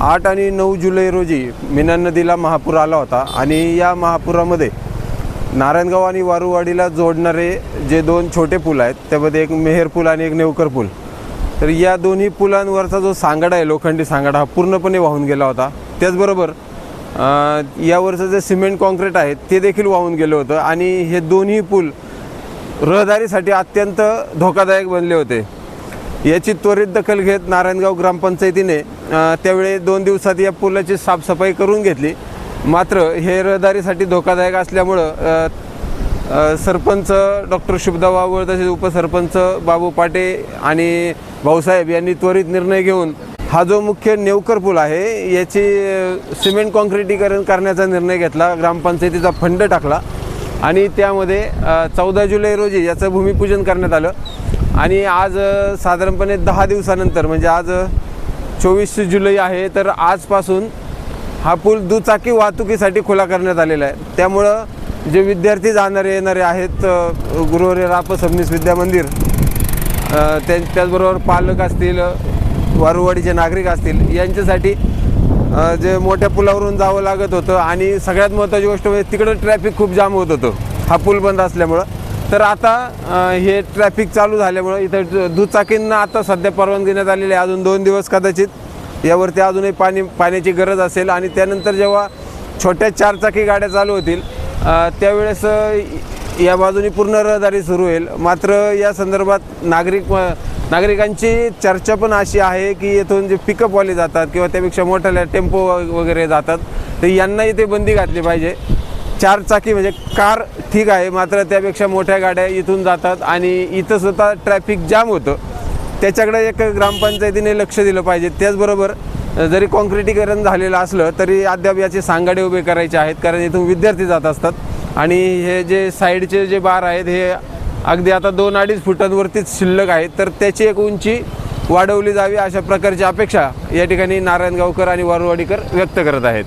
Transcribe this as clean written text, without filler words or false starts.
8 आणि 9 जुलै रोजी मीना नदीला महापूर आला होता आणि या महापुरामध्ये नारायणगाव आणि वारुवाडीला जोडणारे जे 2 छोटे पूल आहेत त्यामध्ये एक मेहेर पूल आणि एक नेवकर पूल, तर या दोन्ही पुलांवरचा जो सांगाडा आहे, लोखंडी सांगाडा, हा पूर्णपणे वाहून गेला होता। त्याचबरोबर यावरचं जे सिमेंट कॉन्क्रीट आहे ते देखील वाहून गेलं होतं आणि हे दोन्ही पूल रहदारीसाठी अत्यंत धोकादायक बनले होते। याची त्वरित दखल घेत नारायणगाव ग्रामपंचायतीने त्यावेळी 2 दिवसात या पुलाची साफसफाई करून घेतली। मात्र हे रहदारीसाठी धोकादायक असल्यामुळं सरपंच डॉक्टर शुभदा वावळ तसेच उपसरपंच बाबू पाटे आणि भाऊसाहेब यांनी त्वरित निर्णय घेऊन हा जो मुख्य नेवकर पूल आहे याची सिमेंट कॉन्क्रिटीकरण करण्याचा निर्णय घेतला। ग्रामपंचायतीचा फंड टाकला आणि त्यामध्ये 14 जुलै रोजी याचं भूमिपूजन करण्यात आलं आणि आज साधारणपणे 10 दिवसानंतर म्हणजे आज 24 जुलै आहे, तर आजपासून हा पूल दुचाकी वाहतुकीसाठी खुला करण्यात आलेला आहे। त्यामुळं जे विद्यार्थी जाणारे येणारे आहेत गुरुवारी राप सबनीस विद्या मंदिर, त्याचबरोबर पालक असतील, वारुवाडीचे नागरिक असतील, यांच्यासाठी जे मोठ्या पुलावरून जावं लागत होतं आणि सगळ्यात महत्त्वाची गोष्ट म्हणजे तिकडं ट्रॅफिक खूप जाम होत होतं हा पूल बंद असल्यामुळं। तर आता हे ट्रॅफिक चालू झाल्यामुळं इथं दुचाकींना आता सध्या परवानगी देण्यात आलेली आहे। अजून 2 दिवस कदाचित यावरती अजूनही पाण्याची गरज असेल आणि त्यानंतर जेव्हा छोट्या 4 चाकी गाड्या चालू होतील त्यावेळेस या बाजूनी पूर्ण रहदारी सुरू होईल। मात्र या संदर्भात नागरिकांची चर्चा पण अशी आहे की येथून जे पिकअपवाले जातात किंवा त्यापेक्षा मोठ्या टेम्पो वगैरे जातात तर यांना इथे बंदी घातली पाहिजे। 4 चाकी म्हणजे कार ठीक आहे, मात्र त्यापेक्षा मोठ्या गाड्या इथून जातात आणि इथं सुद्धा ट्रॅफिक जाम होतं, त्याच्याकडे एक ग्रामपंचायतीने लक्ष दिलं पाहिजे। त्याचबरोबर जरी कॉन्क्रिटीकरण झालेलं असलं तरी अद्याप याचे सांगाडे उभे करायचे आहेत, कारण इथून विद्यार्थी जात असतात आणि हे जे साईडचे जे बार आहेत हे अगदी आता 2-2.5 फुटांवरतीच शिल्लक आहेत, तर त्याची एक उंची वाढवली जावी अशा प्रकारची अपेक्षा या ठिकाणी नारायणगावकर आणि वारुवाडीकर व्यक्त करत आहेत।